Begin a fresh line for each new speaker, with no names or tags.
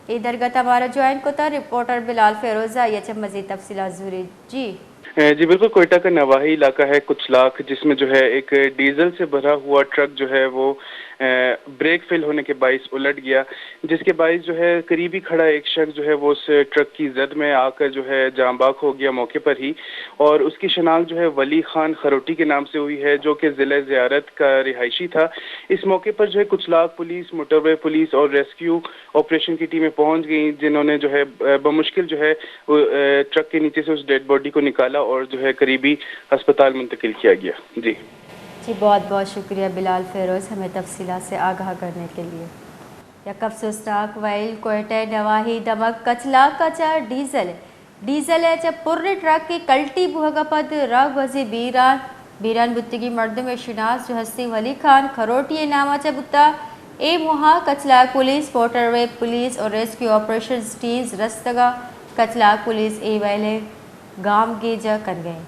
इधर गत हमारा ज्वाइन को था रिपोर्टर बिलाल फेरोजा ये मजीद तफसीलात जरूरी जी।
जी बिल्कुल, कोयटा का नवाही इलाका है कुचलाख, जिसमें जो है एक डीजल से भरा हुआ ट्रक जो है वो ब्रेक फेल होने के बाइस उलट गया, जिसके बाइस जो है करीबी खड़ा एक शख्स जो है वो उस ट्रक की जद में आकर जो है जांबाक हो गया मौके पर ही। और उसकी शनाख्त जो है वली खान खरोटी के नाम से हुई है, जो कि जिले ज़ियारत का रिहायशी था। इस मौके पर जो है कुचलाख पुलिस, मोटरवे पुलिस और रेस्क्यू ऑपरेशन की टीमें पहुंच गई, जिन्होंने जो है बमुश्किल जो है ट्रक के नीचे से उस डेड बॉडी को निकाला और जो है करीबी अस्पताल मुंतकिल किया गया। जी
बहुत बहुत शुक्रिया बिलाल फेरोज़ हमें तफसीलात से आगाह करने के लिए। यक अफसोसनाक वाइल कोयटा नवाही दमक कचला कचा डीजल है जब पुर्रे ट्रक की कल्टी बुहगपद रग वजी बीरान बुत्तगी मर्द में शुनास जो हस्ती वली खान खरोटी नामा बुत्ता ए मुहा कचलाक पुलिस, मोटरवे पुलिस और रेस्क्यू ऑपरेशन टीम्स रस्तगा कचलाक पुलिस ए वाले गाम गेजा कर गए।